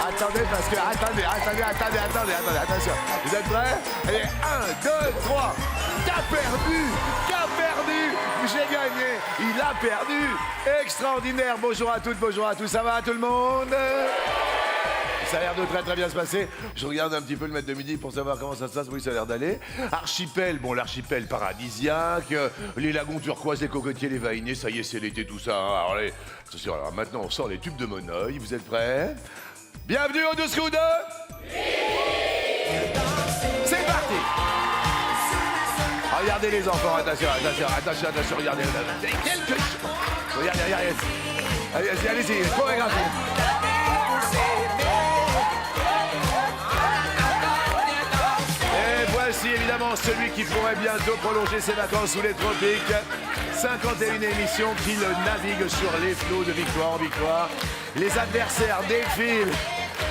Attendez, parce que... Attendez, attention. Vous êtes prêts? Allez, 1, 2, 3. Qu'a perdu. J'ai gagné. Il a perdu. Extraordinaire. Bonjour à toutes, bonjour à tous. Ça va tout le monde? Ça a l'air de très bien se passer. Je regarde un petit peu le maître de midi pour savoir comment ça se passe. Oui, ça a l'air d'aller. Archipel, bon, l'archipel paradisiaque, les lagons turquoises, les cocotiers, les vainés, ça y est, c'est l'été, tout ça. Hein. Alors, attention, alors maintenant, on sort les tubes de Monoï. Vous êtes prêts? Bienvenue au 12 coups de... C'est parti! Regardez les enfants, attention, regardez. Quelque chose. Regardez. Allez-y, chorégraphie. Et voici évidemment celui qui pourrait bientôt prolonger ses vacances sous les tropiques. 51 émissions qui le naviguent sur les flots de victoire en victoire. Les adversaires défilent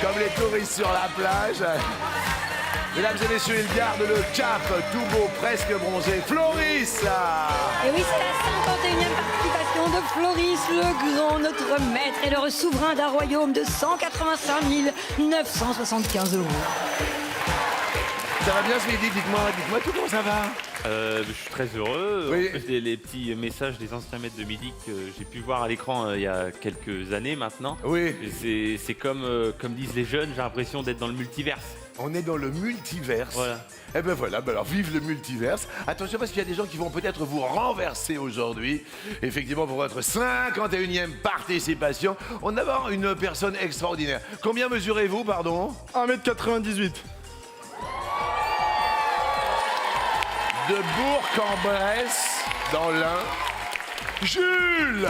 comme les touristes sur la plage. Mesdames et messieurs, il garde le cap, tout beau, presque bronzé. Floris! Et oui, c'est la 51e participation de Floris, le grand, notre maître et le souverain d'un royaume de 185 975 €. Ça va bien ce midi? Dites-moi tout, comment ça va? Je suis très heureux. Oui. En plus, les petits messages des anciens maîtres de midi que j'ai pu voir à l'écran il y a quelques années maintenant. Oui. C'est comme disent les jeunes, j'ai l'impression d'être dans le multiverse. On est dans le multiverse. Voilà. Eh ben voilà, alors vive le multiverse. Attention parce qu'il y a des gens qui vont peut-être vous renverser aujourd'hui. Effectivement, pour votre 51e participation, on a une personne extraordinaire. Combien mesurez-vous, pardon? 1m98. De Bourg-en-Bresse, dans l'Ain, Jules! Il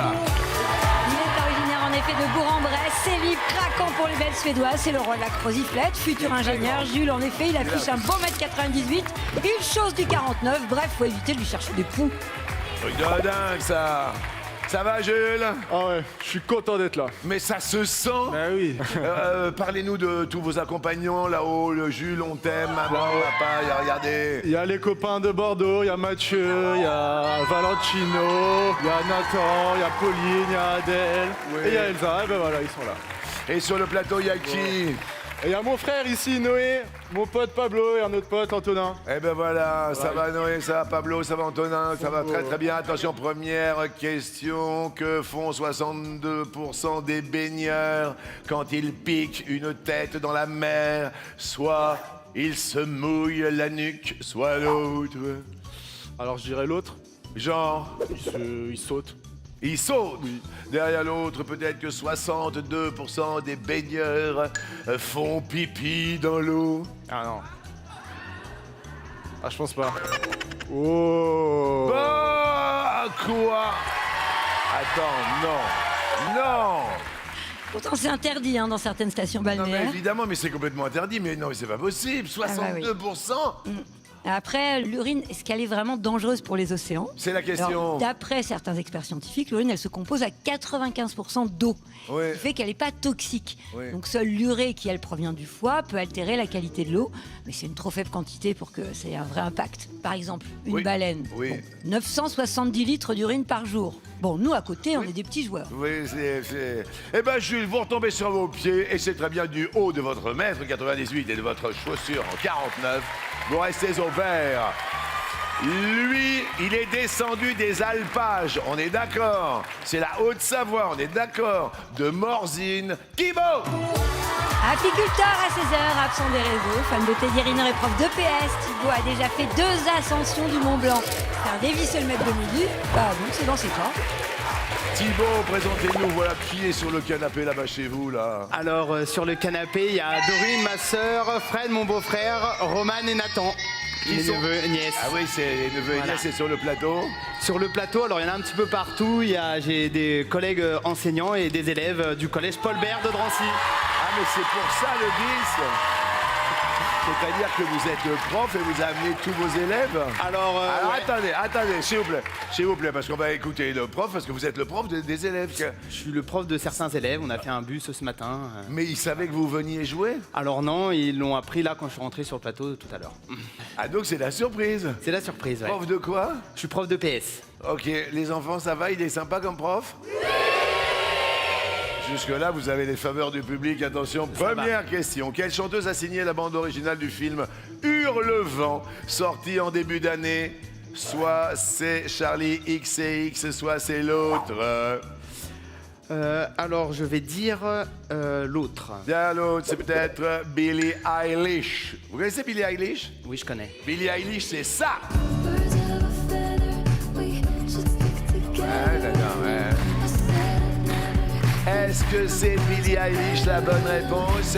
est originaire en effet de Bourg-en-Bresse, c'est libre, craquant pour les belles suédoises, c'est le roi de la croziflette, futur ingénieur. Jules, en effet, il affiche un beau 1m98, une chose du 49, bref, faut éviter de lui chercher des poux. Truc de dingue, ça! Ça va, Jules? Ah ouais, je suis content d'être là. Mais ça se sent! Bah oui. Parlez-nous de tous vos accompagnants là-haut. Le Jules, on t'aime, maman, papa, regardez. Il y a les copains de Bordeaux, il y a Mathieu, il y a Valentino, il y a Nathan, il y a Pauline, il y a Adèle, Oui. et il y a Elsa, et ben voilà, ils sont là. Et sur le plateau, il y a qui? Et il y a mon frère ici, Noé, mon pote Pablo et un autre pote, Antonin. Eh ben voilà, ça va Noé, ça va Pablo, ça va Antonin, ça va très bien. Attention, première question. Que font 62% des baigneurs quand ils piquent une tête dans la mer? Soit ils se mouillent la nuque, soit l'autre. Alors je dirais l'autre, Genre, il saute. ils sautent. Derrière l'autre, peut-être que 62% des baigneurs font pipi dans l'eau. Ah non. Ah je pense pas. Oh. Bah, quoi? Attends, non. Pourtant, c'est interdit dans certaines stations Non mais balnéaires. évidemment, mais c'est complètement interdit. Mais non, mais c'est pas possible. 62%. Après, l'urine, est-ce qu'elle est vraiment dangereuse pour les océans? C'est la question. Alors, d'après certains experts scientifiques, l'urine, elle se compose à 95% d'eau. Oui. Ce qui fait qu'elle n'est pas toxique. Oui. Donc, seule l'urée qui, elle, provient du foie peut altérer la qualité de l'eau. Mais c'est une trop faible quantité pour que ça ait un vrai impact. Par exemple, une Oui. baleine. Oui. Bon, 970 litres d'urine par jour. Bon, nous, à côté, on est des petits joueurs. Oui, c'est... Eh ben, Jules, vous retombez sur vos pieds et c'est très bien du haut de votre mètre 98 et de votre chaussure en 49. Vous restez au vert. Lui, il est descendu des alpages, on est d'accord. C'est la Haute-Savoie, on est d'accord. De Morzine, Thibaut. Apiculteur à 16h, absent des réseaux, fan de Teddy Riner et prof de PS, Thibaut a déjà fait 2 ascensions du Mont Blanc. C'est un dévissé le maître de midi, bah donc c'est dans ses temps. Thibaut, présentez-nous, voilà qui est sur le canapé là-bas chez vous, là. Alors, sur le canapé, il y a Dorine, ma sœur, Fred, mon beau-frère, Roman et Nathan. Qui Mes sont- neveux et nièces. Ah oui, c'est les neveux et Voilà. nièces, c'est sur le plateau. Sur le plateau, alors il y en a un petit peu partout. J'ai des collègues enseignants et des élèves du collège Paul Bert de Drancy. Ah mais c'est pour ça le 10. C'est-à-dire que vous êtes le prof et vous amenez tous vos élèves? Alors, ouais. Attendez, s'il vous plaît, parce qu'on va écouter le prof, parce que vous êtes le prof des élèves. Je suis le prof de certains élèves, on a fait un bus ce matin. Mais ils savaient que vous veniez jouer? Alors non, ils l'ont appris là quand je suis rentré sur le plateau tout à l'heure. Ah, donc c'est la surprise. C'est la surprise, ouais. Prof de quoi? Je suis prof de PS. Ok, les enfants, ça va? Il est sympa comme prof? Jusque-là, vous avez les faveurs du public. Attention, première question. Quelle chanteuse a signé la bande originale du film Hurlevent, sorti en début d'année? Soit c'est Charlie XCX, soit c'est l'autre. Alors je vais dire l'autre. Bien, l'autre, c'est peut-être Billie Eilish. Vous connaissez Billie Eilish? Oui, je connais. Billie Eilish, c'est ça! Est-ce que c'est Billie Eilish la bonne réponse?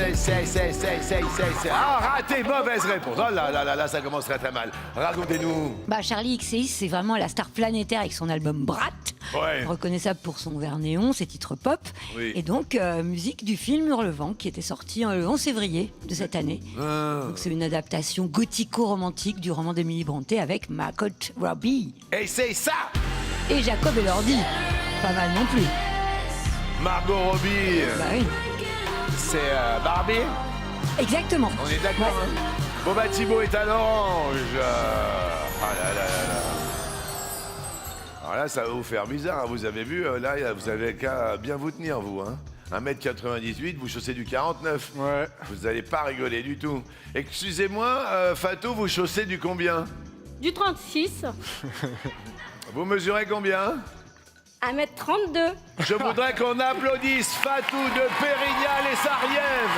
Ah, raté, mauvaise réponse. Oh là là là là, ça commence très mal. Racontez-nous. Bah, Charlie XCX, c'est vraiment la star planétaire avec son album Brat. Ouais. Reconnaissable pour son vert néon, ses titres pop. Oui. Et donc, musique du film Hurlevent, qui était sorti le 11 février de cette année. Donc, c'est une adaptation gothico-romantique du roman d'Emily Brontë avec Margot Robbie. Et c'est ça! Et Jacob Elordi. Pas mal non plus. Margot Robbie, Bah oui. c'est Barbie? Exactement. On est d'accord, Ouais. hein? Bon bah Thibaut est à l'orange. Ah là là là là. Alors là, ça va vous faire bizarre, hein. Vous avez vu, là, vous avez qu'à bien vous tenir, vous, hein. 1m98, vous chaussez du 49. Ouais. Vous n'allez pas rigoler du tout. Excusez-moi, Fatou, vous chaussez du combien? Du 36, Vous mesurez combien? 1m32. Je voudrais qu'on applaudisse Fatou de Pérignal et Sariève.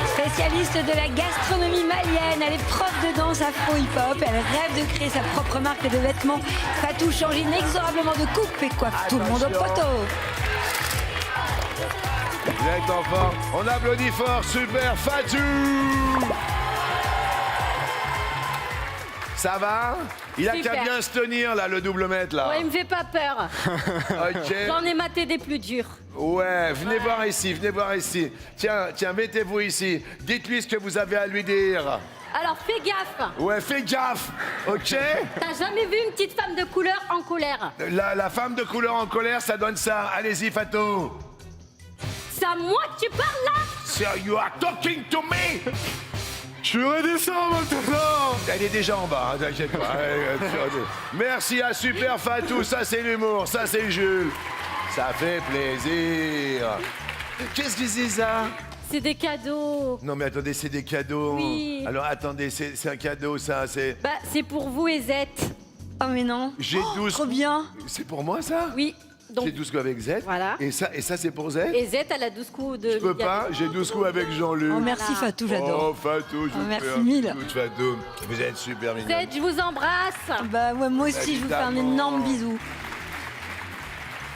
Spécialiste de la gastronomie malienne, elle est prof de danse afro-hip-hop, elle rêve de créer sa propre marque de vêtements. Fatou change inexorablement de coupe et coiffe tout le monde au Attention. poteau. Vous êtes en forme. On applaudit fort, super Fatou. Ça va? Il a qu'à Super. bien se tenir, là, le double mètre, là. Ouais, il me fait pas peur. Ok. J'en ai maté des plus durs. Ouais, venez voir ici, venez voir ici. Tiens, mettez-vous ici. Dites-lui ce que vous avez à lui dire. Alors fais gaffe. Ouais, fais gaffe, ok? T'as jamais vu une petite femme de couleur en colère? La femme de couleur en colère, ça donne ça. Allez-y, Fatou. C'est à moi que tu parles là? So you are talking to me? Je redescends maintenant. Elle est déjà en bas, hein, t'inquiète pas. Merci à Super Fatou, ça c'est l'humour, ça c'est Jules. Ça fait plaisir. Qu'est-ce que c'est ça? C'est des cadeaux. Non mais attendez, c'est des cadeaux. Oui. Alors attendez, c'est un cadeau ça, c'est... Bah, c'est pour vous et Zette. Oh mais non. J'ai 12... Trop bien. C'est pour moi ça? Oui. Donc, J'ai 12 coups avec Z. Voilà. Et ça c'est pour Z? et Zette, elle a 12 coups de... Je peux pas, j'ai 12 coups avec Jean-Luc. Oh merci Fatou, j'adore. Oh Fatou, je vous merci fais un mille. coup de Fatou. Vous êtes super mignonne. Zette, je vous embrasse. Bah ouais, moi aussi je vous fais un Évidemment. énorme bisou.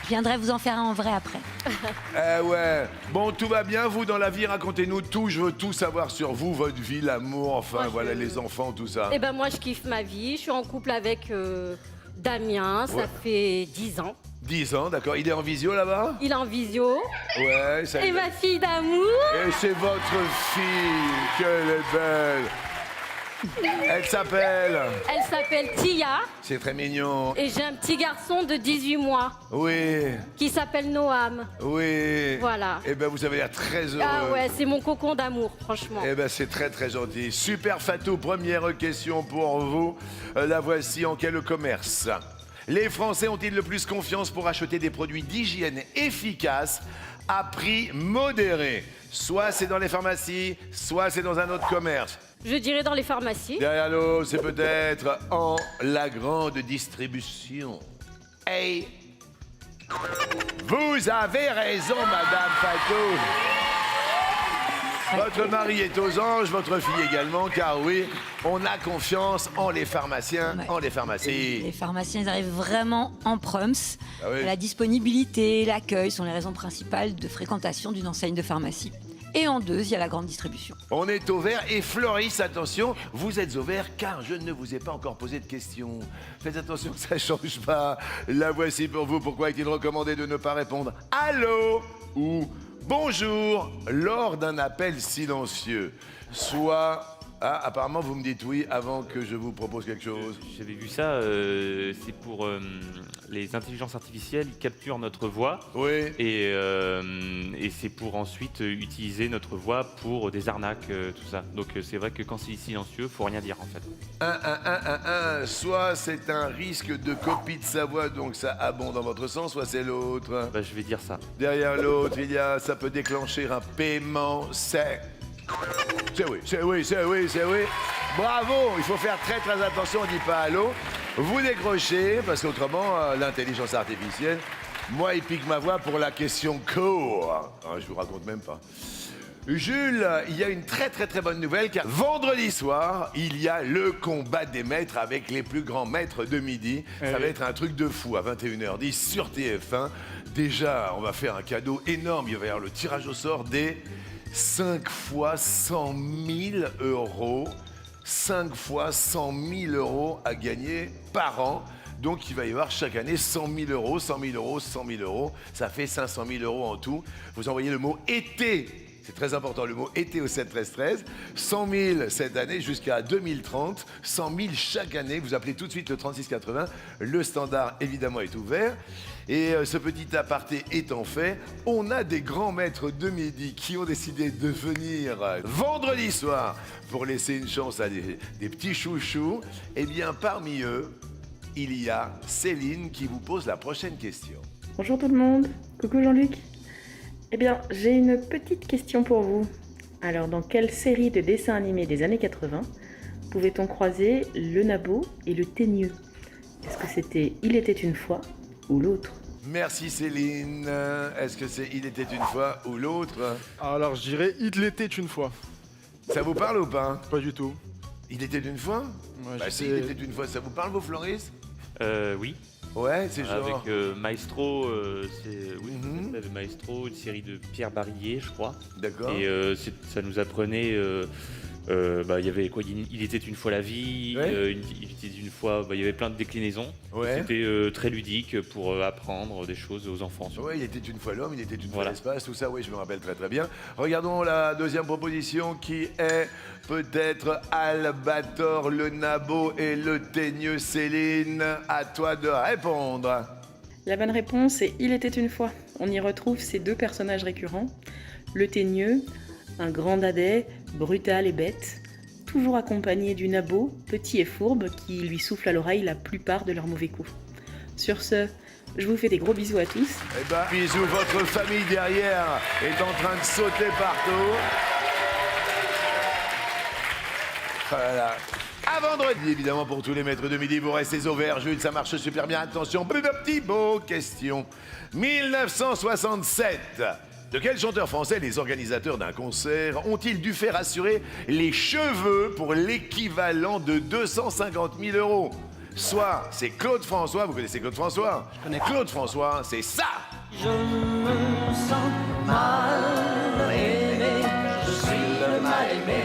Je viendrai vous en faire un en vrai après. Eh ouais. Bon, tout va bien, vous, dans la vie? Racontez-nous tout. Je veux tout savoir sur vous, votre vie, l'amour, enfin, Moi, voilà, je- les enfants, tout ça. Eh ben moi, je kiffe ma vie. Je suis en couple avec Damien. Ça Ouais. fait 10 ans. 10 ans, d'accord. Il est en visio, là-bas? Il est en visio. Ouais, ça... Et ma fille d'amour. Et c'est votre fille, qu'elle est belle. Elle s'appelle... Elle s'appelle Tia. C'est très mignon. Et j'ai un petit garçon de 18 mois Oui, qui s'appelle Noam. oui. Voilà. Eh ben, vous avez l'air très heureux. Ah ouais, c'est mon cocon d'amour, franchement. Eh ben, c'est très très gentil. Super Fatou, première question pour vous. La voici: en quel commerce les Français ont-ils le plus confiance pour acheter des produits d'hygiène efficaces à prix modéré? Soit c'est dans les pharmacies, soit c'est dans un autre commerce. Je dirais dans les pharmacies. Derrière l'eau, c'est peut-être en la grande distribution. Hey! Vous avez raison, Madame Fatou. Votre mari est aux anges, votre fille également, car oui, on a confiance en les pharmaciens, Ouais. en les pharmacies. Les pharmaciens ils arrivent vraiment en prums. Ah oui. La disponibilité, l'accueil sont les raisons principales de fréquentation d'une enseigne de pharmacie. Et en deux, il y a la grande distribution. On est au vert et Floris, attention, vous êtes au vert car je ne vous ai pas encore posé de questions. Faites attention, ça change pas. La voici pour vous. Pourquoi est-il recommandé de ne pas répondre allô ou Bonjour, lors d'un appel silencieux, soit... Ah, apparemment, vous me dites oui avant que je vous propose quelque chose. J'avais vu ça, c'est pour les intelligences artificielles, ils capturent notre voix Oui. et c'est pour ensuite utiliser notre voix pour des arnaques, tout ça. Donc c'est vrai que quand c'est silencieux, faut rien dire en fait. Soit c'est un risque de copie de sa voix, donc ça abonde dans votre sens, soit c'est l'autre. Bah, je vais dire ça. Derrière l'autre, ça peut déclencher un paiement sec. C'est oui, c'est oui, c'est oui, c'est oui. Bravo, il faut faire très très attention, on dit pas allô. Vous décrochez, parce qu'autrement, l'intelligence artificielle, moi, il pique ma voix pour la question court. Je vous raconte même pas. Jules, il y a une très très très bonne nouvelle, car vendredi soir, il y a le combat des maîtres avec les plus grands maîtres de midi. Ça va être un truc de fou à 21h10 sur TF1. Déjà, on va faire un cadeau énorme, il va y avoir le tirage au sort des 5 fois 100 000 euros. 5 fois 100 000 euros à gagner par an. Donc, il va y avoir chaque année 100 000 euros, 100 000 euros, 100 000 euros. Ça fait 500 000 euros en tout. Vous envoyez le mot « été ». C'est très important, le mot « été » au 7 13 13. 100 000 cette année jusqu'à 2030. 100 000 chaque année. Vous appelez tout de suite le 36 80. Le standard, évidemment, est ouvert. Et ce petit aparté étant fait, on a des grands maîtres de midi qui ont décidé de venir vendredi soir pour laisser une chance à des petits chouchous. Eh bien, parmi eux, il y a Céline qui vous pose la prochaine question. Bonjour tout le monde, coucou Jean-Luc. Eh bien, j'ai une petite question pour vous. Alors, dans quelle série de dessins animés des années 80 pouvait-on croiser le Nabo et le Teigneux? Est-ce que c'était Il était une fois ou l'autre? Merci Céline. Est-ce que c'est Il était une fois ou l'autre? Alors je dirais Il l'était une fois. Ça vous parle ou pas? Pas du tout. Il était une fois? Ouais, Bah je si, sais- Il était une fois. Ça vous parle, vous, Floris? Oui. Ouais, c'est genre... Avec Maestro, oui, Mhm. le Maestro, une série de Pierre Barillet, je crois. D'accord. Et ça nous apprenait. Il y avait quoi? Il était une fois la vie. Ouais. Il était une fois. Il y avait plein de déclinaisons. Ouais. C'était très ludique pour apprendre des choses aux enfants. surtout. Ouais, il était une fois l'homme, il était une fois Voilà. l'espace, tout ça, oui, je me rappelle très très bien. Regardons la deuxième proposition qui est peut-être Albator, le Nabo et le Teigneux. Céline, à toi de répondre. La bonne réponse est Il était une fois. On y retrouve ces deux personnages récurrents. Le Teigneux, un grand dadais, brutal et bête, toujours accompagné du Nabo, petit et fourbe, qui lui souffle à l'oreille la plupart de leurs mauvais coups. Sur ce, je vous fais des gros bisous à tous. Eh ben, bisous, votre famille derrière est en train de sauter partout. Voilà. À vendredi, évidemment, pour tous les maîtres de midi, vous restez au vert, Jules, ça marche super bien. Attention, petit beau question. 1967. De quel chanteur français les organisateurs d'un concert ont-ils dû faire assurer les cheveux pour l'équivalent de 250 000 euros? Soit c'est Claude François, vous connaissez Claude François? Je connais pas. Claude François, c'est ça! Je me sens mal aimé, je suis le mal aimé.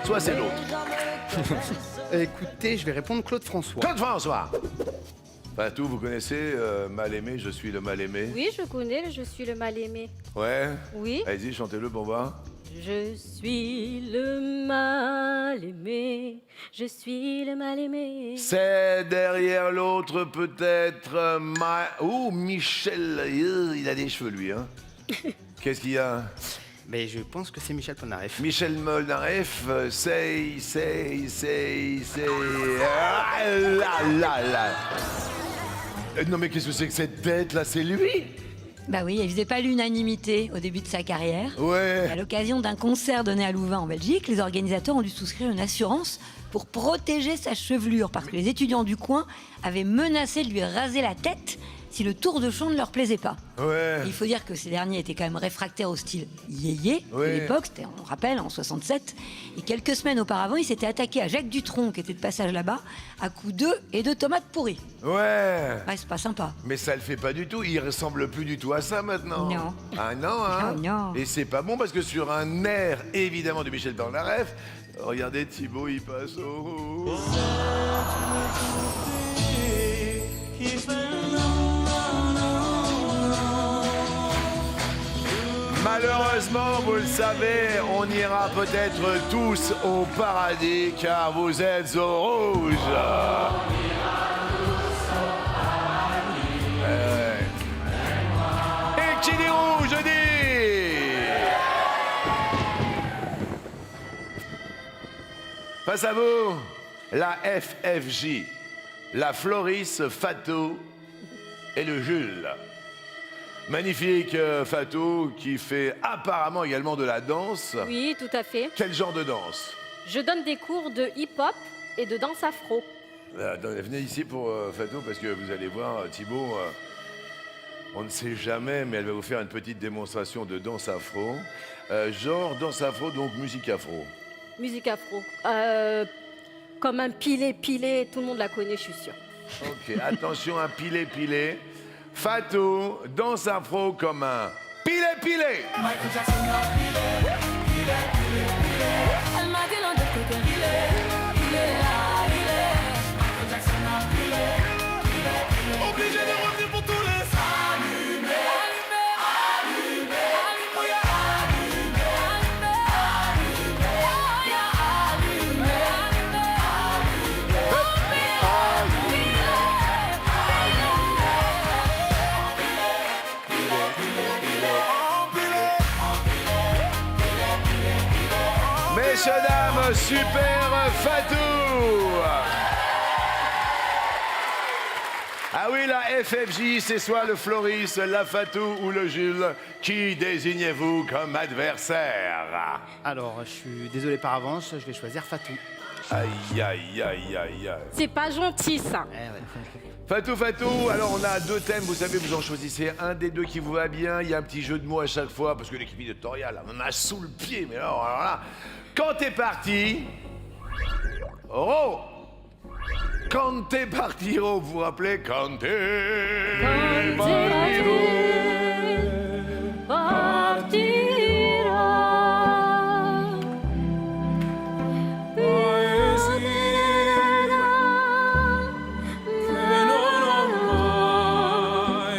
Soit c'est l'autre. Écoutez, je vais répondre Claude François. Claude François! Fatou, vous connaissez Mal aimé, je suis le mal aimé? Oui, je connais, je suis le mal aimé. Ouais? Oui. Allez-y, chantez-le pour voir. Je suis le mal aimé, je suis le mal aimé. C'est derrière l'autre peut-être Michel. Il a des cheveux lui, hein? Qu'est-ce qu'il y a? Mais je pense que c'est Michel Polnareff. Michel Molnareff, c'est... Ah là là. Non mais qu'est-ce que c'est que cette tête là? C'est lui? Bah oui, il faisait pas l'unanimité au début de sa carrière. À Ouais. l'occasion d'un concert donné à Louvain en Belgique, les organisateurs ont dû souscrire une assurance pour protéger sa chevelure parce que les étudiants du coin avaient menacé de lui raser la tête si le tour de chant ne leur plaisait pas. Ouais. Et il faut dire que ces derniers étaient quand même réfractaires au style yéyé Ouais. de l'époque, c'était, on rappelle, en 67. Et quelques semaines auparavant, il s'était attaqué à Jacques Dutronc, qui était de passage là-bas, à coups d'œufs et de tomates pourries. Ouais. Ouais, c'est pas sympa. Mais ça le fait pas du tout, il ressemble plus du tout à ça maintenant. Non. Ah non, hein? Ah non. Et c'est pas bon parce que sur un air, évidemment, de Michel Polnareff, regardez Thibaut, il passe au... Malheureusement, vous le savez, on ira peut-être tous au paradis car vous êtes au rouge. Et qui dit rouge dit... Face à vous, la FFJ, la Floris, Fatou et le Jules. Magnifique Fatou qui fait apparemment également de la danse. Oui, tout à fait. Quel genre de danse? Je donne des cours de hip-hop et de danse afro. Venez ici pour Fatou parce que vous allez voir Thibaut, on ne sait jamais mais elle va vous faire une petite démonstration de danse afro. Genre danse afro, donc musique afro. Musique afro. Comme un pilé, tout le monde la connaît, je suis sûre. Ok, attention à pilé. Fatou, danse afro comme un pilé. Elle m'a dit l'un de côté. Il est là. Michael Jackson a pilé. Obligé de revenir pour tous les. Messieurs, dames, super Fatou. Ah oui, la FFJ, c'est soit le Floris, la Fatou ou le Jules. Qui désignez-vous comme adversaire? Alors, je suis désolé par avance, je vais choisir Fatou. Aïe. C'est pas gentil, ça. Fatou, alors on a deux thèmes, vous savez, vous en choisissez un des deux qui vous va bien. Il y a un petit jeu de mots à chaque fois, parce que l'équipe éditoriale, on en a sous le pied, mais alors là... Quand t'es parti, Ro. Quand t'es parti, Ro, vous vous rappelez? Quand t'es parti,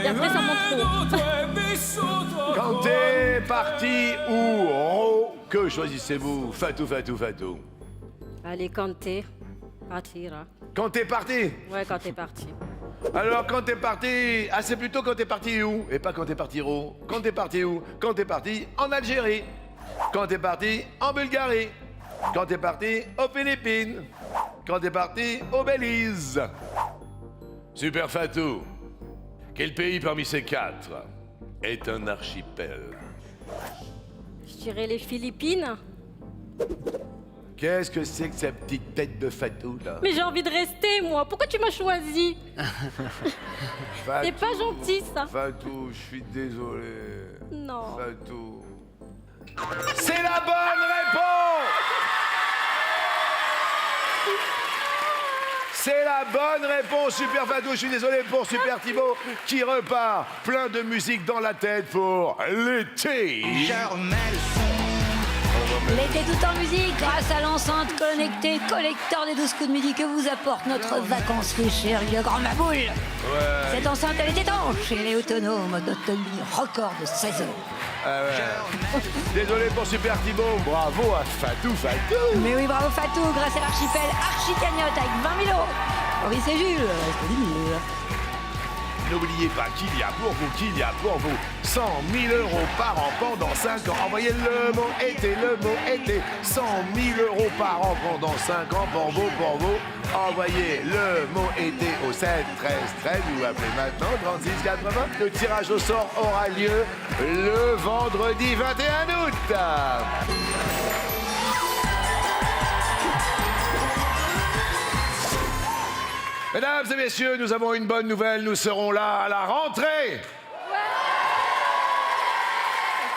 Et après, ça monte trop. Quand t'es parti ou Ro, que choisissez-vous? Fatou. Allez, quand t'es partira. Quand t'es parti? Ouais, quand t'es parti. Alors, quand t'es parti... Ah, c'est plutôt quand t'es parti où? Et pas quand t'es parti Ro. Quand t'es parti où? Quand t'es parti en Algérie. Quand t'es parti en Bulgarie. Quand t'es parti aux Philippines. Quand t'es parti au Belize. Super Fatou. Quel pays parmi ces quatre est un archipel? Je dirais les Philippines. Qu'est-ce que c'est que cette petite tête de Fatou, là? Mais j'ai envie de rester, moi. Pourquoi tu m'as choisi? Fatou, C'est pas gentil, ça. Fatou, je suis désolé. Non. Fatou. C'est la bonne réponse! C'est la bonne réponse, Super Fatou. Je suis désolé pour Super Thibaut qui repart plein de musique dans la tête pour l'été. L'été tout en musique grâce à l'enceinte connectée collecteur des 12 coups de midi que vous apporte notre vacances chérie le Grand Maboule. Cette enceinte, elle est étanche et elle est autonome d'autonomie record de 16 heures. Désolé pour Super Thibaut. Bravo à Fatou. Mais oui, bravo Fatou, grâce à l'archipel Archicagnotte avec 20 000 euros. Oui, c'est Jules, c'est 10 000. N'oubliez pas qu'il y a pour vous 100 000 euros par an pendant 5 ans. Envoyez le mot été, 100 000 euros par an pendant 5 ans pour vous. Envoyez le mot été au 7 13 13. Vous appelez maintenant 36 80. Le tirage au sort aura lieu le vendredi 21 août. Mesdames et messieurs, nous avons une bonne nouvelle. Nous serons là à la rentrée.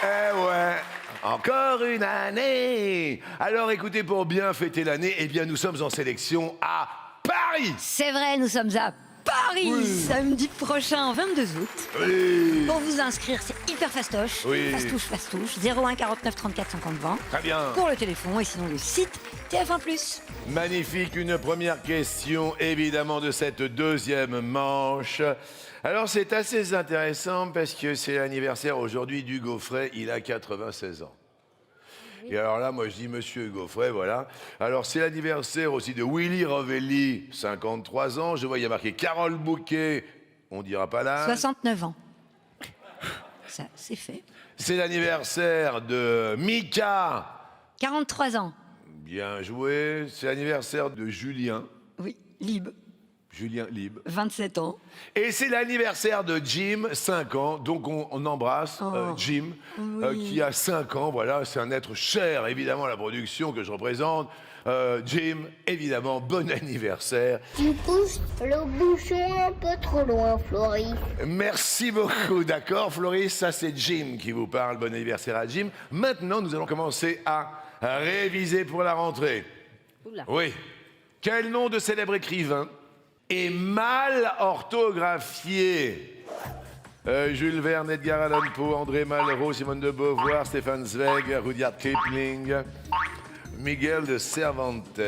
Eh ouais, encore une année. Alors écoutez, pour bien fêter l'année, eh bien nous sommes en sélection à Paris. C'est vrai, nous sommes à Paris, samedi prochain, 22 août. Oui. Pour vous inscrire, c'est hyper fastoche. Oui. Fastoche. 01 49 34 50 20. Très bien. Pour le téléphone et sinon le site TF1+. Magnifique, une première question évidemment de cette deuxième manche. Alors c'est assez intéressant parce que c'est l'anniversaire aujourd'hui d'Hugo Frey, il a 96 ans. Et alors là, moi je dis Monsieur Hugo Frey, voilà. Alors c'est l'anniversaire aussi de Willy Rovelli, 53 ans. Je vois, il y a marqué Carole Bouquet, on dira pas là. 69 ans. Ça, c'est fait. C'est l'anniversaire de Mika. 43 ans. Bien joué. C'est l'anniversaire de Julien. Oui, Lib. Julien Lib. 27 ans. Et c'est l'anniversaire de Jim, 5 ans. Donc on embrasse Jim, qui a 5 ans. Voilà, c'est un être cher, évidemment, à la production que je représente. Jim, évidemment, bon anniversaire. Tu pousses le bouchon un peu trop loin, Floris. Merci beaucoup, d'accord, Floris. Ça, c'est Jim qui vous parle. Bon anniversaire à Jim. Maintenant, nous allons commencer à réviser pour la rentrée. Oula. Oui. Quel nom de célèbre écrivain est mal orthographié? Jules Verne, Edgar Allan Poe, André Malraux, Simone de Beauvoir, Stefan Zweig, Rudyard Kipling, Miguel de Cervantes.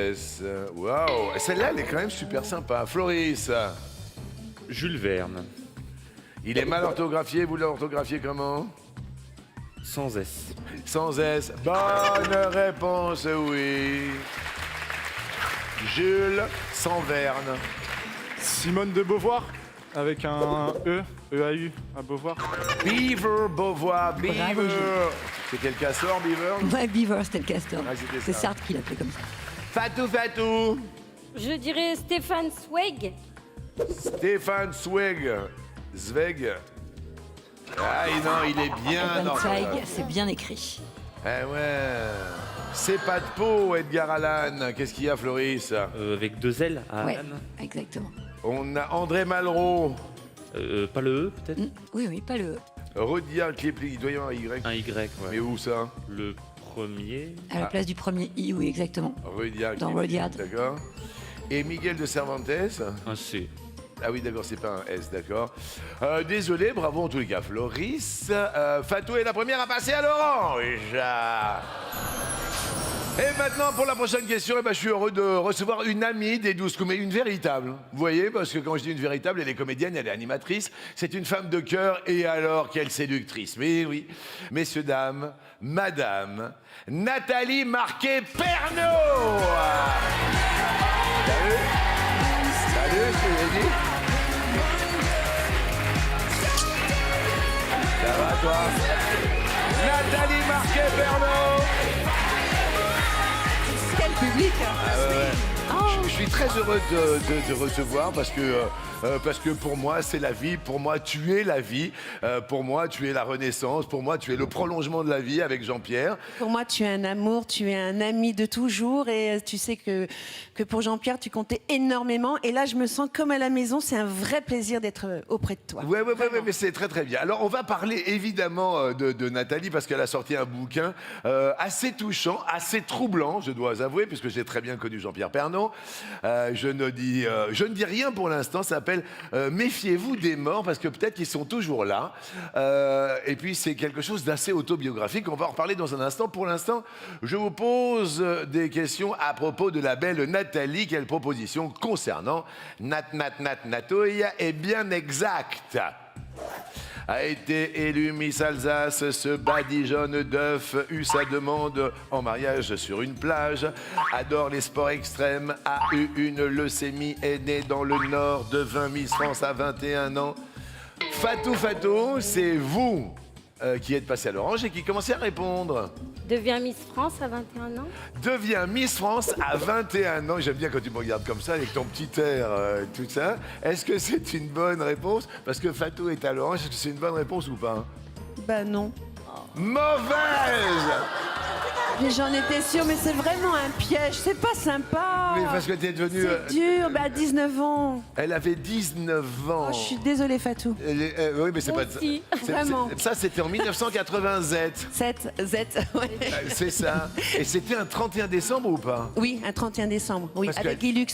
Waouh, celle-là, elle est quand même super sympa. Floris, Jules Verne, il est mal orthographié, vous l'orthographiez comment? sans S. Sans S. Bonne réponse, oui. Jules sans Verne. Simone de Beauvoir, avec un E, E-A-U, à Beauvoir. Beaver, Beauvoir, Beaver. Bravo, Jules. C'est quel castor, Beaver? Ouais, Beaver, c'était le castor. Ah, c'était C'est ça. Sartre qui l'appelait comme ça. Fatou. Je dirais Stéphane Zweig. Stéphane Zweig. Ah non, il est bien Evan dans Zweig, c'est bien écrit. Eh ouais. C'est pas de peau, Edgar Allan. Qu'est-ce qu'il y a, Floris? Avec 2 L à Ouais, Anne. exactement. On a André Malraux. Pas le E, peut-être Oui, pas le E. Rudyard Kipling, il doit y avoir un Y. Un Y, ouais. Mais où ça? Le premier. À la place du premier I, oui, exactement. Rudyard Dans Kipling, Rudyard. d'accord. Et Miguel de Cervantes? Un C. Ah oui, d'accord, c'est pas un S, d'accord. Désolé, bravo en tous les cas, Floris. Fatou est la première à passer à l'orange. Et maintenant, pour la prochaine question, je suis heureux de recevoir une amie des 12 coups, mais une véritable. Vous voyez, parce que quand je dis une véritable, elle est comédienne, elle est animatrice. C'est une femme de cœur, et alors, quelle séductrice. Mais oui, messieurs, dames, madame, Nathalie Marquet-Pernot. Salut. Salut, ce que j'ai dit. Ça va, toi? Nathalie Marquet-Pernot. Quel public Je suis très heureux de recevoir parce que pour moi, c'est la vie. Pour moi, tu es la vie. Pour moi, tu es la renaissance. Pour moi, tu es le prolongement de la vie avec Jean-Pierre. Pour moi, tu es un amour, tu es un ami de toujours et tu sais que pour Jean-Pierre, tu comptais énormément. Et là, je me sens comme à la maison. C'est un vrai plaisir d'être auprès de toi. Ouais, mais c'est très très bien. Alors, on va parler évidemment de Nathalie parce qu'elle a sorti un bouquin assez touchant, assez troublant, je dois avouer, puisque j'ai très bien connu Jean-Pierre Pernot. Je ne dis rien pour l'instant. Ça s'appelle Méfiez-vous des morts parce que peut-être qu'ils sont toujours là. Et puis c'est quelque chose d'assez autobiographique. On va en reparler dans un instant. Pour l'instant, je vous pose des questions à propos de la belle Nathalie. Quelle proposition concernant Natouille est bien exacte. A été élu Miss Alsace, ce badigeonne d'œuf eut sa demande en mariage sur une plage, adore les sports extrêmes, a eu une leucémie, est né dans le Nord, devint Miss France à 21 ans. Fatou, c'est vous qui êtes passé à l'orange et qui commencez à répondre. Devient Miss France à 21 ans. Devient Miss France à 21 ans. J'aime bien quand tu me regardes comme ça, avec ton petit air, tout ça. Est-ce que c'est une bonne réponse? Parce que Fatou est à l'orange, est-ce que c'est une bonne réponse ou pas? Bah non. Mauvaise! Mais j'en étais sûre, mais c'est vraiment un piège. C'est pas sympa. Mais parce que t'es devenue... C'est dur, bah 19 ans. Elle avait 19 ans. Oh, je suis désolée, Fatou. Oui, mais c'est Moi pas... aussi. Vraiment. Ça, c'était en 1987. 7, Z, ouais. C'est ça. Et c'était un 31 décembre ou pas? Oui, un 31 décembre. Oui, Parce avec que- Guilux.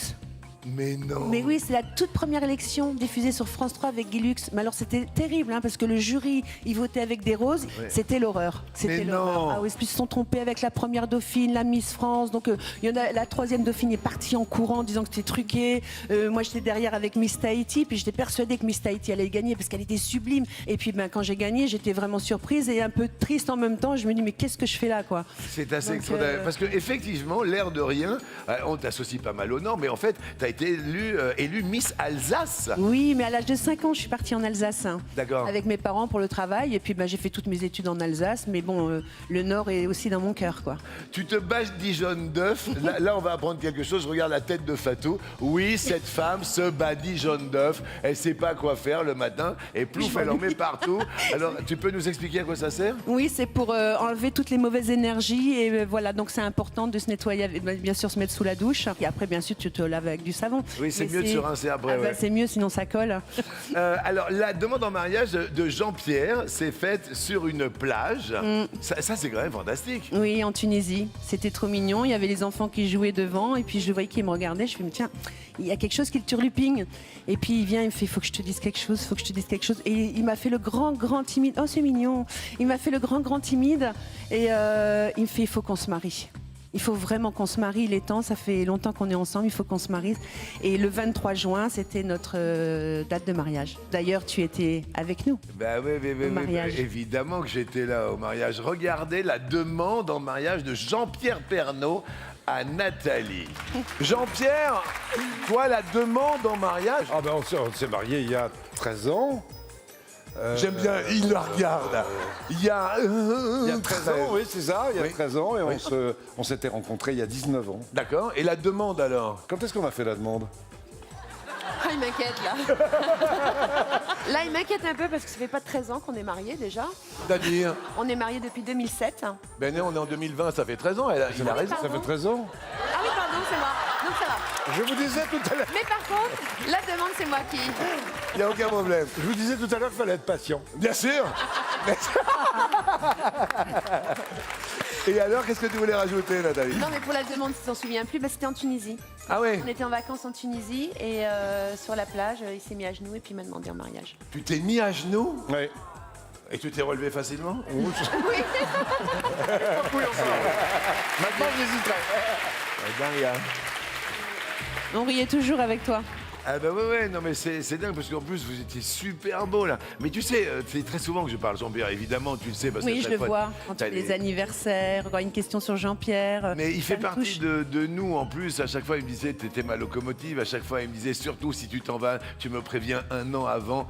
Mais non. Mais oui, c'est la toute première élection diffusée sur France 3 avec Guy Lux. Mais alors c'était terrible, hein, parce que le jury, il votait avec des roses. Ouais. C'était l'horreur. C'était Mais l'horreur. non. Ah oui, ils se sont trompés avec la première dauphine, la Miss France. Donc il y en a, la troisième dauphine est partie en courant en disant que c'était truqué. Moi j'étais derrière avec Miss Tahiti, puis j'étais persuadée que Miss Tahiti allait gagner parce qu'elle était sublime. Et puis quand j'ai gagné, j'étais vraiment surprise et un peu triste en même temps. Je me dis mais qu'est-ce que je fais là, quoi. C'est assez Donc, extraordinaire. Parce qu'effectivement, l'air de rien, on t'associe pas mal au Nord, mais en fait, tu as été élue Miss Alsace. Oui, mais à l'âge de 5 ans, je suis partie en Alsace. Hein, D'accord. avec mes parents pour le travail. Et puis j'ai fait toutes mes études en Alsace. Mais bon, le Nord est aussi dans mon cœur, quoi. Tu te badigeonnes d'œuf. Là, on va apprendre quelque chose. Regarde la tête de Fatou. Oui, cette femme se badigeonne d'œuf. Elle sait pas quoi faire le matin. Et plouf, elle en met partout. Alors, tu peux nous expliquer à quoi ça sert? Oui, c'est pour enlever toutes les mauvaises énergies. Et voilà, donc c'est important de se nettoyer, bien sûr, se mettre sous la douche. Et après, bien sûr, tu te laves avec du savon. Oui, c'est Mais mieux de se rincer après. Ouais. C'est mieux, sinon ça colle. Alors, la demande en mariage de Jean-Pierre s'est faite sur une plage. Ça, c'est quand même fantastique. Oui, en Tunisie. C'était trop mignon. Il y avait les enfants qui jouaient devant. Et puis je voyais qu'ils me regardaient. Je me dis, tiens, il y a quelque chose qui le turlupine. Et puis il vient, il me fait, il faut que je te dise quelque chose, il faut que je te dise quelque chose. Et il m'a fait le grand timide. Oh, c'est mignon. Il m'a fait le grand timide. Et il me fait, il faut qu'on se marie. Il faut vraiment qu'on se marie, il est temps, ça fait longtemps qu'on est ensemble, il faut qu'on se marie. Et le 23 juin, c'était notre date de mariage. D'ailleurs, tu étais avec nous. Bah oui, mariage. évidemment que j'étais là au mariage. Regardez la demande en mariage de Jean-Pierre Pernaut à Nathalie. Jean-Pierre, toi, la demande en mariage. Ah ben on s'est mariés il y a 13 ans. J'aime bien, il le regarde. Il y a 13 ans, oui, c'est ça, il y a 13 ans, et on s'était rencontrés il y a 19 ans. D'accord, et la demande alors? Quand est-ce qu'on a fait la demande? Ah, il m'inquiète là. Là, il m'inquiète un peu parce que ça fait pas 13 ans qu'on est mariés déjà. C'est-à-dire? On est mariés depuis 2007. Ben non, on est en 2020, ça fait 13 ans, il a raison. Ça fait 13 ans. Ah oui, pardon, c'est moi. Donc ça va. Je vous disais tout à l'heure. Mais par contre, la demande, c'est moi qui. Il n'y a aucun problème. Je vous disais tout à l'heure qu'il fallait être patient. Bien sûr. Et alors, qu'est-ce que tu voulais rajouter, Nathalie? Non, mais pour la demande, si tu t'en souviens plus, c'était en Tunisie. Ah oui? On était en vacances en Tunisie et sur la plage, il s'est mis à genoux et puis il m'a demandé en mariage. Tu t'es mis à genoux? Oui. Et tu t'es relevé facilement? Oui. Maintenant, j'hésiterai. On riait toujours avec toi. Ah bah ouais, non mais c'est dingue parce qu'en plus vous étiez super beau là. Mais tu sais, c'est très souvent que je parle Jean-Pierre, évidemment tu le sais parce que Oui, à je chaque le fois, vois. Quand t'as il y a les anniversaires, quand il y a une question sur Jean-Pierre. Mais il fait ça me partie touche. de nous en plus. À chaque fois, il me disait t'étais ma locomotive. À chaque fois, il me disait surtout si tu t'en vas, tu me préviens un an avant.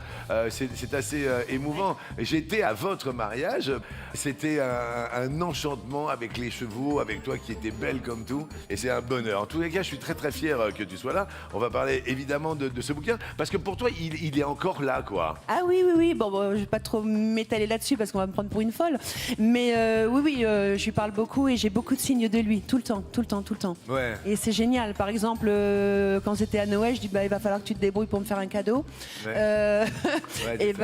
C'est assez émouvant. J'étais à votre mariage. C'était un enchantement avec les chevaux, avec toi qui étais belle comme tout. Et c'est un bonheur. En tous les cas, je suis très très fier que tu sois là. On va parler évidemment de ce bouquin parce que pour toi, il est encore là, quoi. Ah oui. Bon, je vais pas trop m'étaler là-dessus parce qu'on va me prendre pour une folle. Mais oui, je lui parle beaucoup et j'ai beaucoup de signes de lui, tout le temps. Ouais. Et c'est génial. Par exemple, quand c'était à Noël, je dis il va falloir que tu te débrouilles pour me faire un cadeau. Ouais. Et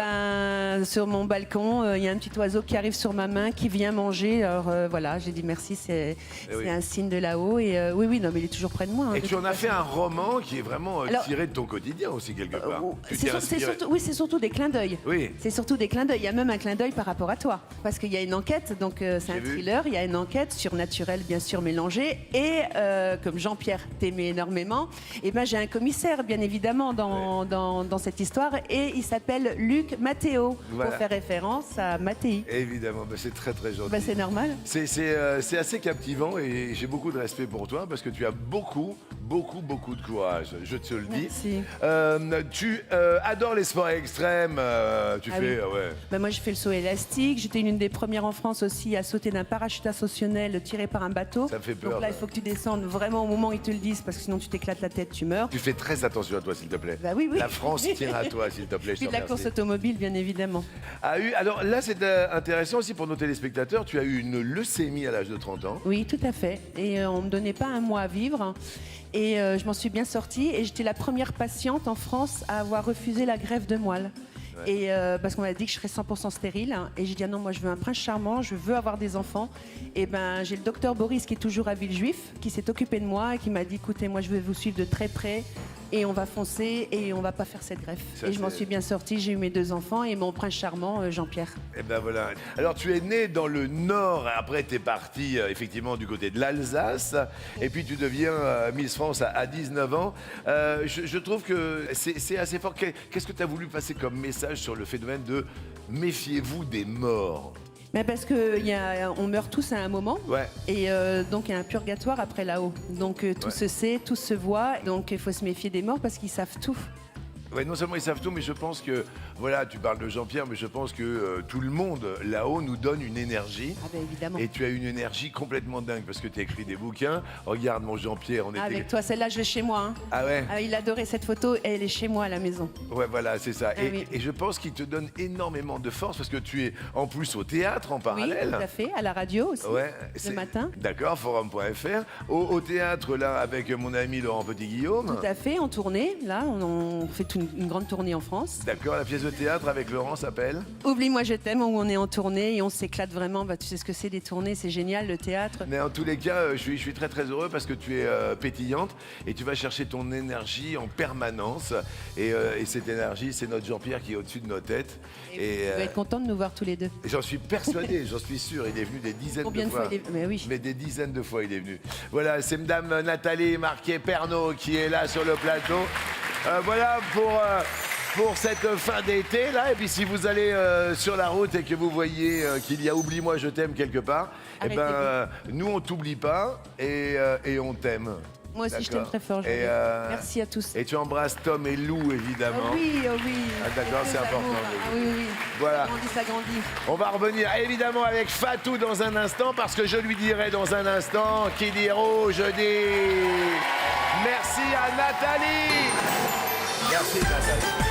sur mon balcon, il y a un petit oiseau qui arrive sur ma main, qui vient manger. Alors voilà, j'ai dit merci, c'est un signe de là-haut. Et oui, non, mais il est toujours près de moi. Hein, Et tu en as fait un roman qui est vraiment Alors, tiré de ton quotidien aussi quelque part. Tu t'es c'est inspiré. surtout des clins d'œil. Oui. C'est surtout des clins d'œil. Il y a même un clin d'œil par rapport à toi. Parce qu'il y a une enquête, donc c'est un thriller, il y a une enquête surnaturelle, bien sûr, mélangée. Et comme Jean-Pierre t'aimait énormément, et j'ai un commissaire, bien évidemment, dans cette histoire. Et il s'appelle Luc Matteo, Voilà. pour faire référence à Mattei. Évidemment, c'est très très gentil. C'est normal. C'est assez captivant et j'ai beaucoup de respect pour toi parce que tu as beaucoup de courage, je te le dis. Merci. Tu adores les sports extrêmes, tu fais... oui. ouais. Moi, je fais le saut élastique. J'étais l'une des premières en France aussi à sauter d'un parachute ascensionnel tiré par un bateau. Ça me fait peur. Donc là, il faut que tu descendes vraiment au moment où ils te le disent parce que sinon tu t'éclates la tête, tu meurs. Tu fais très attention à toi, s'il te plaît. Bah oui. La France tient à toi, s'il te plaît. Je Puis te de la remercie. course automobile, bien évidemment. Alors là, c'est intéressant aussi pour nos téléspectateurs. Tu as eu une leucémie à l'âge de 30 ans. Oui, tout à fait. Et on me donnait pas un mois à vivre. Et je m'en suis bien sortie. Et j'étais la première patiente en France à avoir refusé la greffe de moelle. Ouais. Et parce qu'on m'a dit que je serais 100% stérile. Et j'ai dit non, moi je veux un prince charmant, je veux avoir des enfants. Et j'ai le docteur Boris qui est toujours à Villejuif, qui s'est occupé de moi et qui m'a dit écoutez, moi je vais vous suivre de très près. et on va foncer et on va pas faire cette greffe. Ça, et je m'en c'est- suis bien sortie, j'ai eu mes 2 enfants et mon prince charmant, Jean-Pierre. Et ben voilà. Alors tu es né dans le Nord, après tu es parti effectivement du côté de l'Alsace, et puis tu deviens Miss France à 19 ans. Je trouve que c'est assez fort. Qu'est-ce que tu as voulu passer comme message sur le phénomène de méfiez-vous des morts? Mais parce qu'on meurt tous à un moment, Ouais. et donc il y a un purgatoire après là-haut. Donc tout Ouais. se sait, tout se voit, donc il faut se méfier des morts parce qu'ils savent tout. Ouais, non seulement ils savent tout, mais je pense que, voilà, tu parles de Jean-Pierre, mais je pense que tout le monde là-haut nous donne une énergie. Ah ben évidemment. Et tu as une énergie complètement dingue parce que tu as écrit des bouquins. Regarde mon Jean-Pierre, on était... Avec toi, celle-là, je l'ai chez moi. Hein. Ah ouais? Ah, il adorait cette photo et elle est chez moi à la maison. Ouais, voilà, c'est ça. Ah et, oui. et je pense qu'il te donne énormément de force parce que tu es en plus au théâtre en Oui, parallèle. tout à fait, à la radio aussi, Ouais, le matin. D'accord, forum.fr. Au théâtre, là, avec mon ami Laurent Petit-Guillaume. Tout à fait, en tournée. Là, on fait une grande tournée en France. D'accord, la pièce de théâtre avec Laurent s'appelle? Oublie-moi, je t'aime, où on est en tournée et on s'éclate vraiment. Bah, tu sais ce que c'est des tournées, c'est génial, le théâtre. Mais en tous les cas, je suis très très heureux parce que tu es pétillante et tu vas chercher ton énergie en permanence. Et cette énergie, c'est notre Jean-Pierre qui est au-dessus de nos têtes. Et Tu vas être content de nous voir tous les deux. j'en suis persuadé, j'en suis sûr, il est venu des dizaines Combien de de fois. fois il est... Mais oui. Mais des dizaines de fois il est venu. Voilà, c'est Madame Nathalie Marquet-Pernot qui est là sur le plateau. Voilà pour cette fin d'été là. Et puis si vous allez sur la route et que vous voyez qu'il y a Oublie-moi, je t'aime quelque part, eh ben nous on t'oublie pas et on t'aime. Moi aussi, je t'aime D'accord. très fort. Et, Jean-Pierre. Merci à tous. Et tu embrasses Tom et Lou évidemment. Oh oui, oh oui. Ah, d'accord, c'est Avec important. amour. Ah oui, oui, oui. Voilà. Ça grandit. On va revenir évidemment avec Fatou dans un instant parce que je lui dirai dans un instant qui dit rouge dit merci à Nathalie. Merci Nathalie.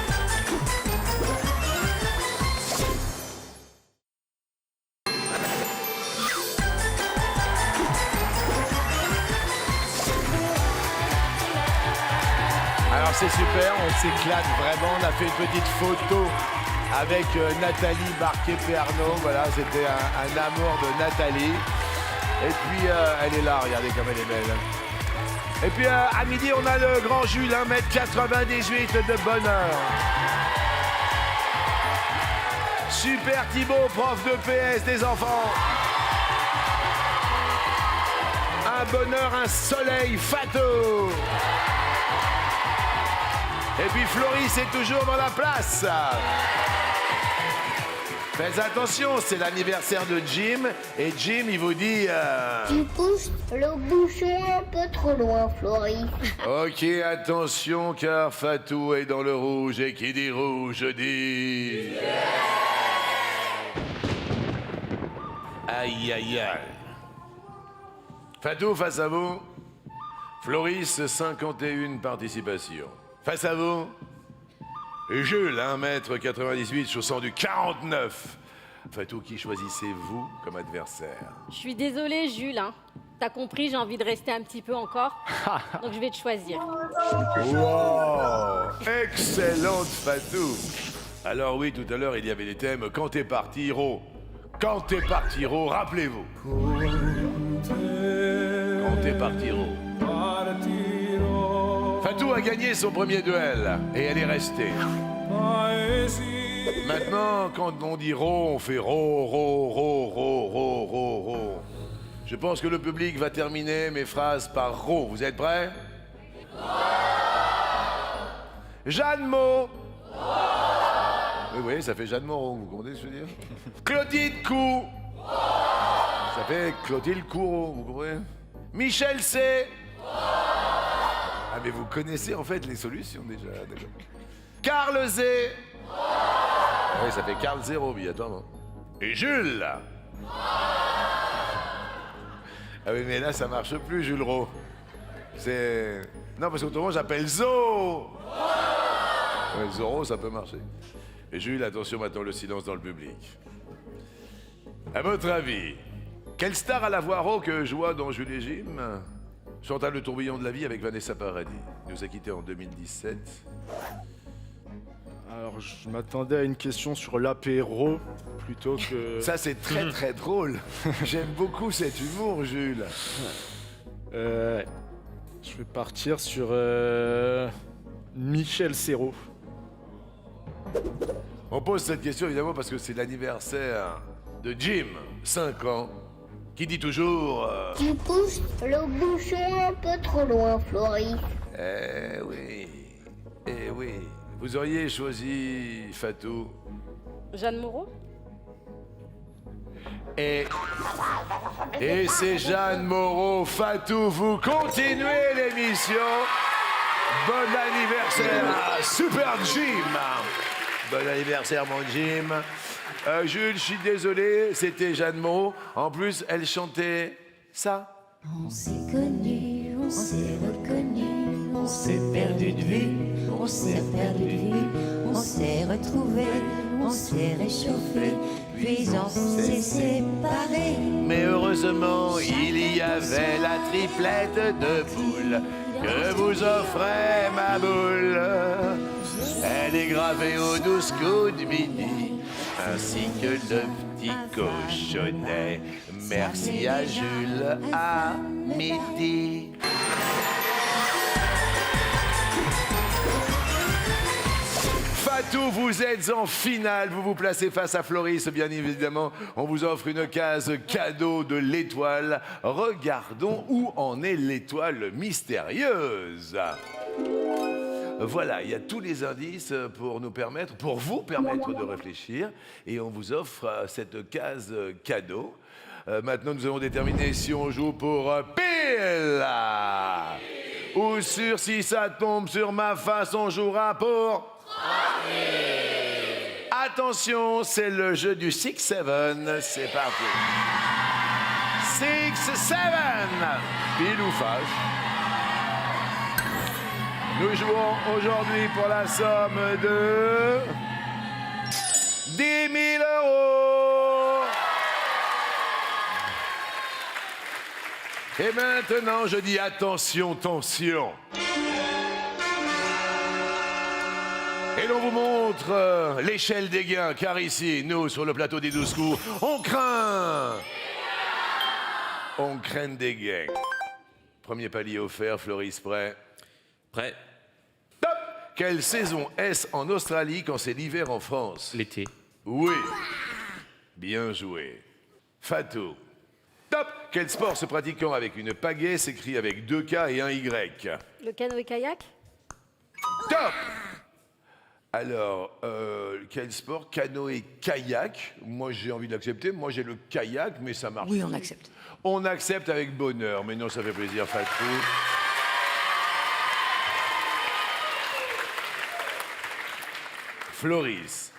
Alors c'est super, on s'éclate vraiment, on a fait une petite photo avec Nathalie Marquet-Pernot, voilà, c'était un amour de Nathalie. Et puis elle est là, regardez comme elle est belle. Et puis à midi, on a le grand Jules, 1m98 de bonheur. Super Thibaut, prof de PS des enfants. Un bonheur, un soleil, Fatou. Et puis Floris est toujours dans la place. Faites attention, c'est l'anniversaire de Jim. Et Jim, il vous dit... Tu pousses le bouchon un peu trop loin, Floris. Ok, attention, car Fatou est dans le rouge. Et qui dit rouge dit... Aïe, aïe, aïe. Fatou, face à vous. Floris, 51 participations. Face à vous, Jules, 1m98, chaussant du 49. Fatou, qui choisissez-vous comme adversaire? Je suis désolée, Jules. Hein. T'as compris, j'ai envie de rester un petit peu encore. Donc je vais te choisir. Wow! Excellente Fatou. Alors oui, tout à l'heure, il y avait des thèmes. Quand t'es parti, Ro. Quand t'es parti, Ro, rappelez-vous. Quand t'es parti, Ro. Fatou a gagné son premier duel et elle est restée. Maintenant, quand on dit ro, on fait ro, ro, ro, ro, ro, ro, ro. Je pense que le public va terminer mes phrases par ro. Vous êtes prêts? Jeanne Mo. Oui, oui, ça fait Jeanne Moreau, vous comprenez ce que je veux dire? Clotilde Cou. Ça fait Clotilde Courreau, vous comprenez? Michel C. Ah, mais vous connaissez en fait les solutions déjà, d'accord. Carl Z. Oui, ça fait Carl Zéro, obligatoirement. Et Jules. Ah oui, mais là, ça marche plus, Jules Ro. C'est... Non, parce qu'autrement, j'appelle Zo. Ouais, Zorro, ça peut marcher. Et Jules, attention maintenant, le silence dans le public. À votre avis, quelle star à la voix rauque joua dans Jules et Jim? Chantal Le Tourbillon de la vie avec Vanessa Paradis. Il nous a quittés en 2017. Alors, je m'attendais à une question sur l'apéro plutôt que... Ça, c'est très très drôle. J'aime beaucoup cet humour, Jules. Je vais partir sur Michel Serrault. On pose cette question évidemment parce que c'est l'anniversaire de Jim, 5 ans, qui dit toujours... Tu pousses le bouchon un peu trop loin, Floris. Eh oui, eh oui. Vous auriez choisi Fatou. Jeanne Moreau? Et c'est Jeanne Moreau. Fatou, vous continuez l'émission. Bon anniversaire à Super Jim. Bon anniversaire, mon Jim. Jules, je suis désolé, c'était Jeanne Moreau. En plus, elle chantait ça. On s'est connus, on s'est reconnus, on s'est perdu de vue, on s'est perdu de vue, on s'est retrouvés, on s'est réchauffé, puis on s'est séparés. Mais heureusement, il y avait la triplette de boules que vous offrait ma boule. Elle est gravée aux 12 coups de midi, ainsi que le petit cochonnet. Merci à Jules à midi. Fatou, vous êtes en finale. Vous vous placez face à Floris, bien évidemment. On vous offre une case cadeau de l'étoile. Regardons où en est l'étoile mystérieuse. Voilà, il y a tous les indices pour vous permettre de réfléchir. Et on vous offre cette case cadeau. Maintenant, nous allons déterminer si on joue pour pile ou sur si ça tombe sur ma face, on jouera pour... Attention, c'est le jeu du 6-7. C'est parti. 6-7. Pile ou face. Nous jouons aujourd'hui pour la somme de 10 000 €. Et maintenant, je dis attention, tension. Et l'on vous montre l'échelle des gains, car ici, nous, sur le plateau des 12 coups, on craint des gains. Premier palier offert, Floris, prêt? Prêt. Top! Quelle saison est-ce en Australie quand c'est l'hiver en France? L'été. Oui. Bien joué. Fatou. Top! Quel sport se pratiquant avec une pagaie s'écrit avec 2 K et un Y? Le canoë-kayak? Top! Alors, quel sport? Canoë-kayak. Moi, j'ai envie d'accepter. Moi, j'ai le kayak, mais ça marche. Oui, on accepte. On accepte avec bonheur. Mais non, ça fait plaisir, Fatou. Floris.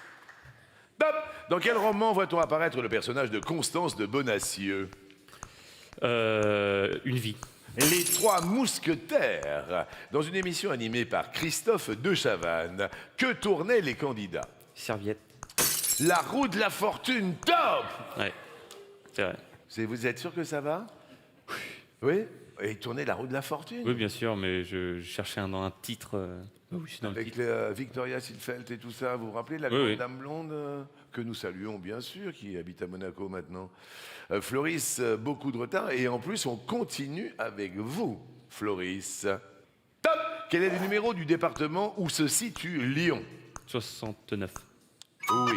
Top! Dans quel roman voit-on apparaître le personnage de Constance de Bonacieux? Une vie. Les Trois Mousquetaires. Dans une émission animée par Christophe de Chavannes, que tournaient les candidats? Serviette. La roue de la fortune, top! Ouais, c'est vrai. Vous êtes sûr que ça va? Oui. Et ils tournaient la roue de la fortune? Oui, bien sûr, mais je cherchais dans un titre. Oui, c'est dans le Avec titre. Victoria Silfeld et tout ça, vous vous rappelez la Oui, grande oui. dame blonde que nous saluons bien sûr, qui habite à Monaco maintenant. Floris, beaucoup de retard et en plus on continue avec vous, Floris. Top! Quel est le numéro du département où se situe Lyon? 69. Oui.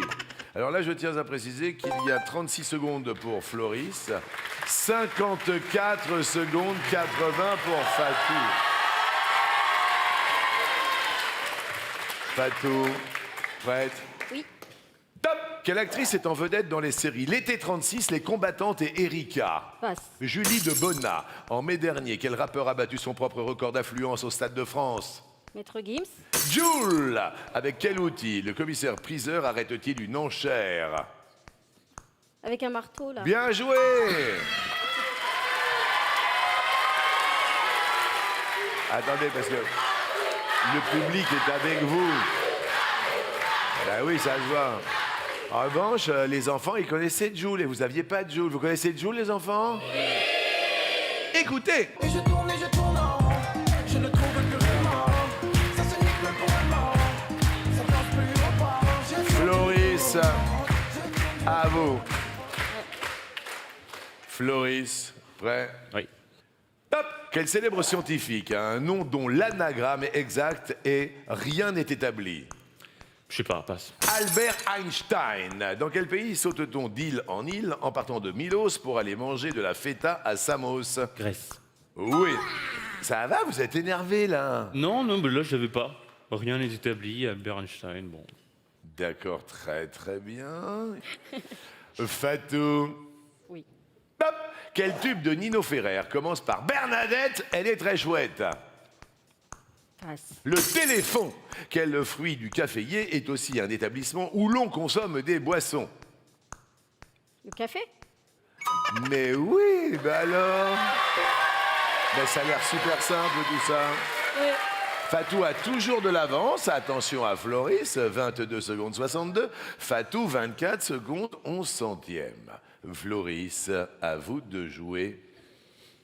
Alors là, je tiens à préciser qu'il y a 36 secondes pour Floris, 54 secondes 80 pour Fatou. Fatou, prête? Oui. Top! Quelle actrice est en vedette dans les séries L'été 36, Les Combattantes et Erika? Passe. Julie de Bonnat. En mai dernier, quel rappeur a battu son propre record d'affluence au Stade de France? Maître Gims? Jules! Avec quel outil le commissaire-priseur arrête-t-il une enchère? Avec un marteau, là. Bien joué! Attendez, parce que le public est avec vous. Ben oui, ça se voit. En revanche, les enfants, ils connaissaient Jules et vous aviez pas Jules. Vous connaissez Jules, les enfants? Écoutez! Et je tourne en rond, je ne trouve plus vraiment. Ça se nique le couronnement, ça danse plus au pas. Floris, à vous. Floris, prêt? Oui. Top. Quel célèbre scientifique a un nom dont l'anagramme est exact et rien n'est établi? Je sais pas, passe. Albert Einstein. Dans quel pays saute-t-on d'île en île en partant de Milos pour aller manger de la feta à Samos? Grèce. Oui. Ça va, vous êtes énervé là? Non, mais là, je savais pas. Rien n'est établi, Albert Einstein, bon. D'accord, très très bien. Fatou. Oui. Top. Quel tube de Nino Ferrer commence par Bernadette, elle est très chouette? Passe. Le téléphone. Quel fruit du caféier est aussi un établissement où l'on consomme des boissons? Le café? Mais oui, bah alors. Ben ça a l'air super simple tout ça. Oui. Fatou a toujours de l'avance. Attention à Floris, 22 secondes 62. Fatou, 24 secondes 11 centièmes. Floris, à vous de jouer.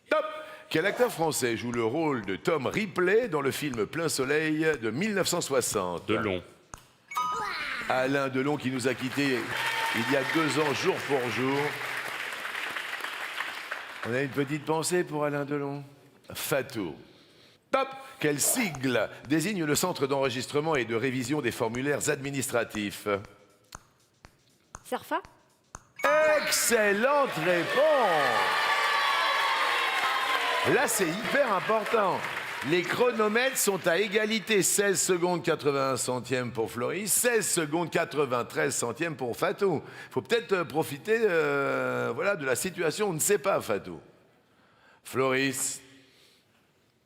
Top. Quel acteur français joue le rôle de Tom Ripley dans le film Plein Soleil de 1960? Delon. Alain Delon qui nous a quittés il y a 2 ans, jour pour jour. On a une petite pensée pour Alain Delon. Fatou. Top. Quel sigle désigne le centre d'enregistrement et de révision des formulaires administratifs? Cerfa? Excellente réponse. Là, c'est hyper important. Les chronomètres sont à égalité. 16 secondes 81 centièmes pour Floris, 16 secondes 93 centièmes pour Fatou. Il faut peut-être profiter voilà, de la situation. On ne sait pas, Fatou. Floris.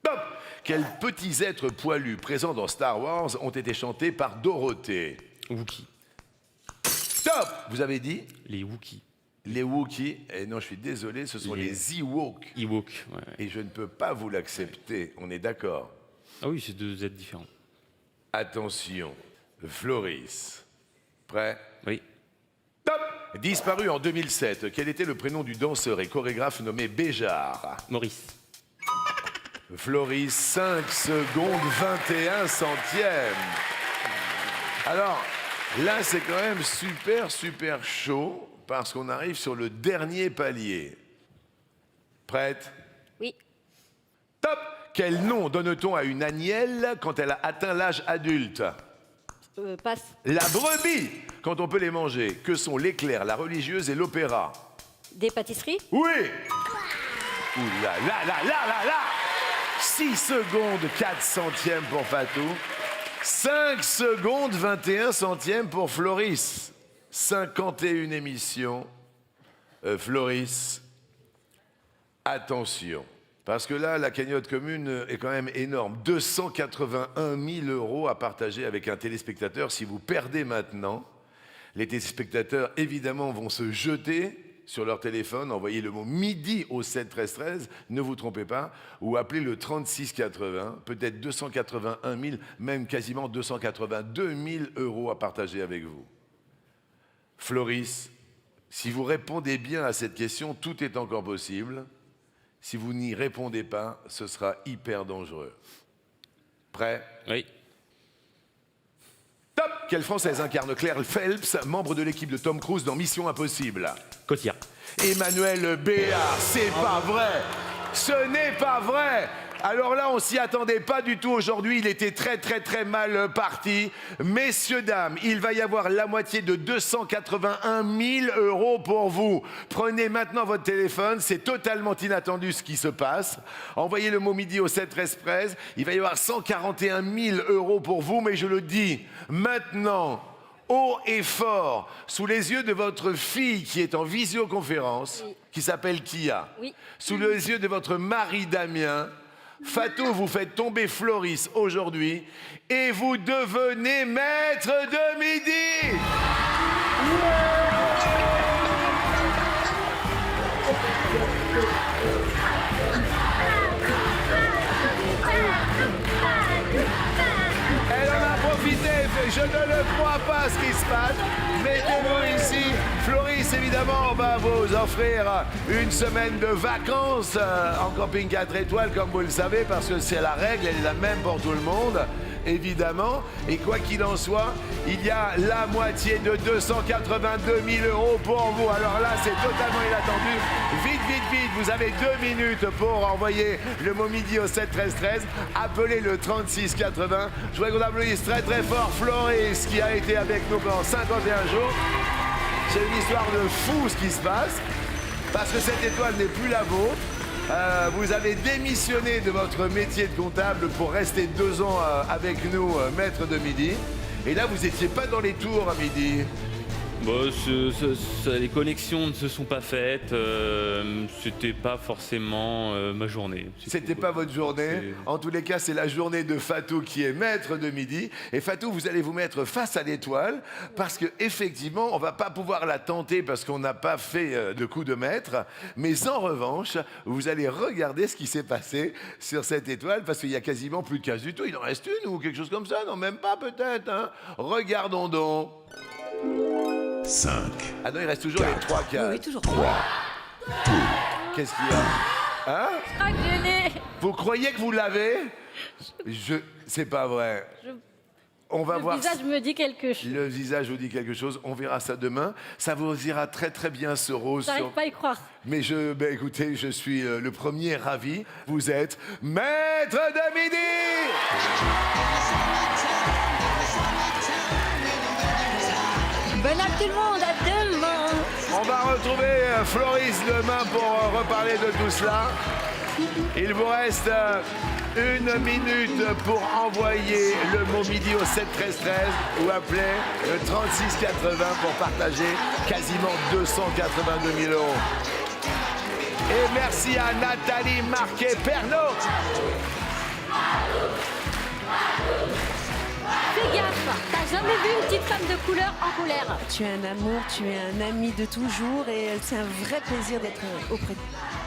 Top. Quels petits êtres poilus présents dans Star Wars ont été chantés par Dorothée? Wookie. Top. Vous avez dit? Les Wookiees. Les Wookiees, et non, je suis désolé, ce sont les Ewoks. Ewoks, ouais. Et je ne peux pas vous l'accepter, on est d'accord? Ah oui, c'est 2 êtres différents. Attention, Floris. Prêt? Oui. Top. Disparu en 2007, quel était le prénom du danseur et chorégraphe nommé Béjart? Maurice. Floris, 5 secondes 21 centièmes. Alors, là, c'est quand même super chaud. Parce qu'on arrive sur le dernier palier. Prête? Oui. Top. Quel nom donne-t-on à une agnelle quand elle a atteint l'âge adulte? Passe. La brebis, quand on peut les manger. Que sont l'éclair, la religieuse et l'opéra? Des pâtisseries? Oui. Ouh là là là là là là. 6 secondes 4 centièmes pour Fatou. 5 secondes 21 centièmes pour Floris. 51 émissions. Floris, attention. Parce que là, la cagnotte commune est quand même énorme. 281 000 € à partager avec un téléspectateur. Si vous perdez maintenant, les téléspectateurs, évidemment, vont se jeter sur leur téléphone. Envoyez le mot midi au 7 13 13, ne vous trompez pas. Ou appelez le 36 80, peut-être 281 000, même quasiment 282 000 € à partager avec vous. Floris, si vous répondez bien à cette question, tout est encore possible. Si vous n'y répondez pas, ce sera hyper dangereux. Prêt? Oui. Top. Quelle Française incarne Claire Phelps, membre de l'équipe de Tom Cruise dans Mission Impossible? Cotillard. Emmanuel Béard, c'est pas vrai. Ce n'est pas vrai. Alors là, on s'y attendait pas du tout aujourd'hui. Il était très mal parti. Messieurs, dames, il va y avoir la moitié de 281 000 € pour vous. Prenez maintenant votre téléphone. C'est totalement inattendu ce qui se passe. Envoyez le mot midi au 7 13 13. Il va y avoir 141 000 € pour vous. Mais je le dis maintenant, haut et fort, sous les yeux de votre fille qui est en visioconférence, qui s'appelle Kia, sous les yeux de votre mari Damien, Fatou, vous faites tomber Floris aujourd'hui et vous devenez maître de midi. Elle en a profité, je ne le crois pas ce qui se passe. Mettez-vous ici. Floris, évidemment, va vous offrir une semaine de vacances en camping 4 étoiles, comme vous le savez, parce que c'est la règle, elle est la même pour tout le monde. évidemment. Et quoi qu'il en soit, il y a la moitié de 282 000 € pour vous. Alors là, c'est totalement inattendu. Vite, vite, vite, vous avez 2 minutes pour envoyer le mot midi au 7 13 13. Appelez le 36 80. Je voudrais qu'on applaudisse très très fort Floris qui a été avec nous pendant 51 jours. C'est une histoire de fou ce qui se passe, parce que cette étoile n'est plus la vôtre. Vous avez démissionné de votre métier de comptable pour rester 2 ans avec nous, maître de midi. Et là, vous n'étiez pas dans les tours à midi. Bon, les connexions ne se sont pas faites, c'était pas forcément ma journée. C'était pas votre journée. En tous les cas, c'est la journée de Fatou qui est maître de midi. Et Fatou, vous allez vous mettre face à l'étoile parce que effectivement, on va pas pouvoir la tenter parce qu'on n'a pas fait de coup de maître. Mais en revanche, vous allez regarder ce qui s'est passé sur cette étoile parce qu'il y a quasiment plus de cases du tout. Il en reste une ou quelque chose comme ça, non, même pas peut-être. Hein. Regardons donc. 5. Ah non, il reste toujours les 3 cases. Oui, toujours 3. 2. Qu'est-ce qu'il y a? Hein? Je crois que je l'ai. Vous croyez que vous l'avez? C'est pas vrai. On va voir. Le visage me dit quelque chose. Le visage vous dit quelque chose. On verra ça demain. Ça vous ira très très bien ce rose. J'arrive pas à y croire. Mais écoutez, je suis le premier ravi. Vous êtes maître de midi. Bonne app tout le monde, à demain. On va retrouver Floris demain pour reparler de tout cela. Il vous reste 1 minute pour envoyer le mot midi au 7 13 13 ou appeler le 36 80 pour partager quasiment 282 000 €. Et merci à Nathalie Marquet-Pernot. Fais gaffe, t'as jamais vu une petite femme de couleur en colère. Tu es un amour, tu es un ami de toujours et c'est un vrai plaisir d'être auprès de toi.